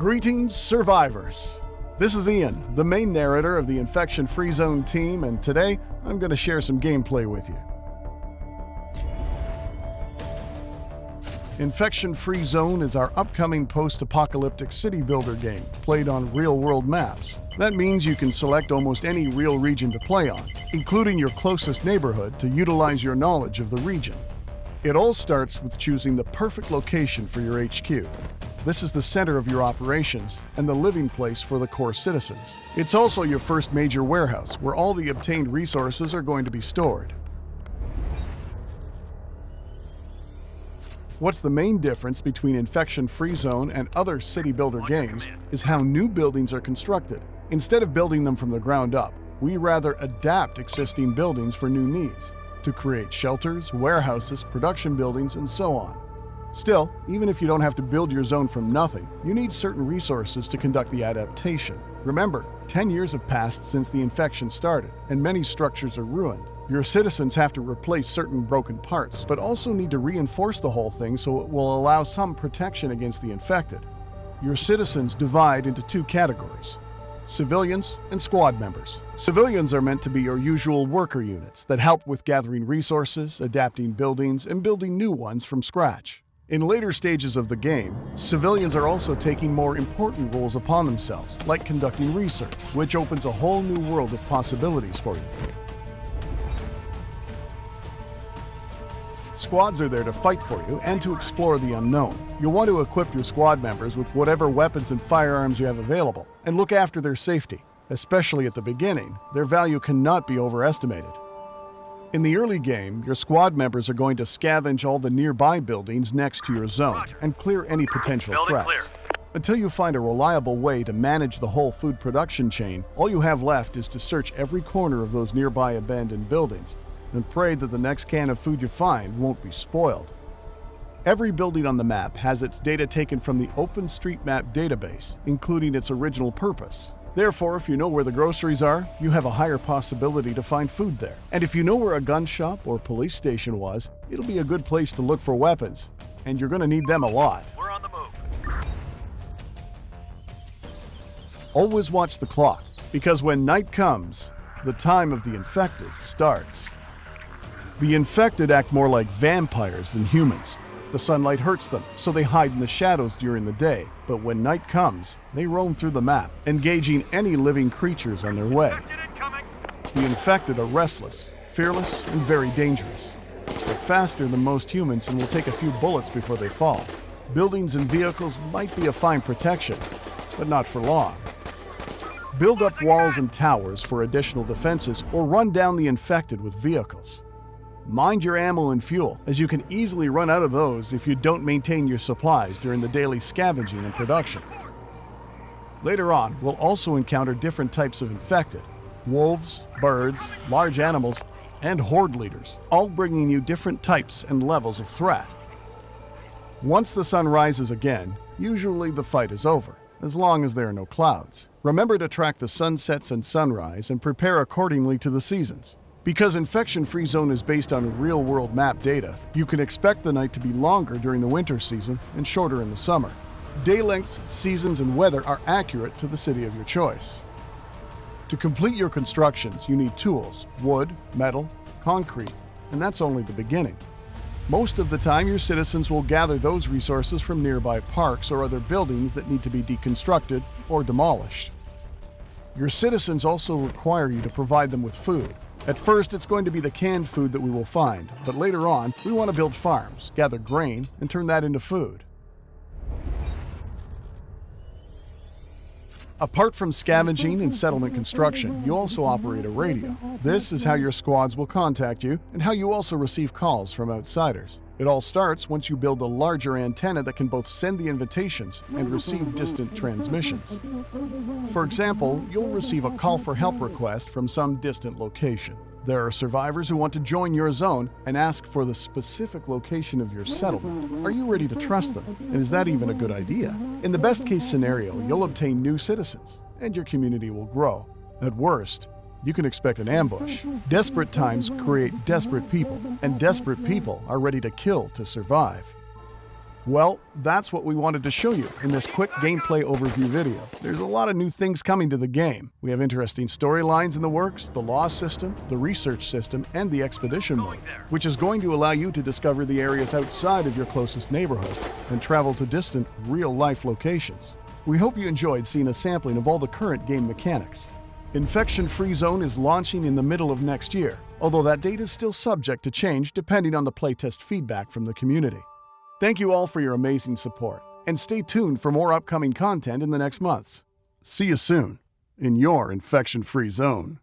Greetings, survivors. This is Ian, the main narrator of the Infection-Free Zone team, and today I'm going to share some gameplay with you. Infection-Free Zone is our upcoming post-apocalyptic city builder game, played on real-world maps. That means you can select almost any real region to play on, including your closest neighborhood, to utilize your knowledge of the region. It all starts with choosing the perfect location for your HQ. This is the center of your operations and the living place for the core citizens. It's also your first major warehouse, where all the obtained resources are going to be stored. What's the main difference between Infection-Free Zone and other city builder games is how new buildings are constructed. Instead of building them from the ground up, we rather adapt existing buildings for new needs, to create shelters, warehouses, production buildings, and so on. Still, even if you don't have to build your zone from nothing, you need certain resources to conduct the adaptation. Remember, 10 years have passed since the infection started, and many structures are ruined. Your citizens have to replace certain broken parts, but also need to reinforce the whole thing so it will allow some protection against the infected. Your citizens divide into two categories: civilians and squad members. Civilians are meant to be your usual worker units that help with gathering resources, adapting buildings, and building new ones from scratch. In later stages of the game, civilians are also taking more important roles upon themselves, like conducting research, which opens a whole new world of possibilities for you. Squads are there to fight for you and to explore the unknown. You'll want to equip your squad members with whatever weapons and firearms you have available, and look after their safety. Especially at the beginning, their value cannot be overestimated. In the early game, your squad members are going to scavenge all the nearby buildings next to your zone and clear any potential threats. Until you find a reliable way to manage the whole food production chain, all you have left is to search every corner of those nearby abandoned buildings and pray that the next can of food you find won't be spoiled. Every building on the map has its data taken from the OpenStreetMap database, including its original purpose. Therefore, if you know where the groceries are, you have a higher possibility to find food there. And if you know where a gun shop or police station was, it'll be a good place to look for weapons, and you're going to need them a lot. We're on the move. Always watch the clock, because when night comes, the time of the infected starts. The infected act more like vampires than humans. The sunlight hurts them, so they hide in the shadows during the day. But when night comes, they roam through the map, engaging any living creatures on their way. The infected are restless, fearless, and very dangerous. They're faster than most humans and will take a few bullets before they fall. Buildings and vehicles might be a fine protection, but not for long. Build up walls and towers for additional defenses, or run down the infected with vehicles. Mind your ammo and fuel, as you can easily run out of those if you don't maintain your supplies during the daily scavenging and production. Later on, we'll also encounter different types of infected: wolves, birds, large animals, and horde leaders, all bringing you different types and levels of threat. Once the sun rises again, usually the fight is over, as long as there are no clouds. Remember to track the sunsets and sunrise and prepare accordingly to the seasons. Because Infection-Free Zone is based on real-world map data, you can expect the night to be longer during the winter season and shorter in the summer. Day lengths, seasons, and weather are accurate to the city of your choice. To complete your constructions, you need tools: wood, metal, concrete, and that's only the beginning. Most of the time, your citizens will gather those resources from nearby parks or other buildings that need to be deconstructed or demolished. Your citizens also require you to provide them with food. At first, it's going to be the canned food that we will find, but later on, we want to build farms, gather grain, and turn that into food. Apart from scavenging and settlement construction, you also operate a radio. This is how your squads will contact you, and how you also receive calls from outsiders. It all starts once you build a larger antenna that can both send the invitations and receive distant transmissions. For example, you'll receive a call for help request from some distant location. There are survivors who want to join your zone and ask for the specific location of your settlement. Are you ready to trust them? And is that even a good idea? In the best case scenario, you'll obtain new citizens, and your community will grow. At worst, you can expect an ambush. Desperate times create desperate people, and desperate people are ready to kill to survive. Well, that's what we wanted to show you in this quick gameplay overview video. There's a lot of new things coming to the game. We have interesting storylines in the works, the law system, the research system, and the expedition mode, which is going to allow you to discover the areas outside of your closest neighborhood and travel to distant, real-life locations. We hope you enjoyed seeing a sampling of all the current game mechanics. Infection-Free Zone is launching in the middle of next year, although that date is still subject to change depending on the playtest feedback from the community. Thank you all for your amazing support, and stay tuned for more upcoming content in the next months. See you soon in your Infection-Free Zone.